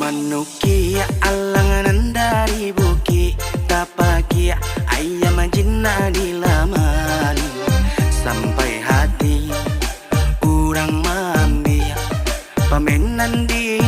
Manuki alangan dari bukit tapaki ayam jinna di laman sampai hati urang mambi pamenan di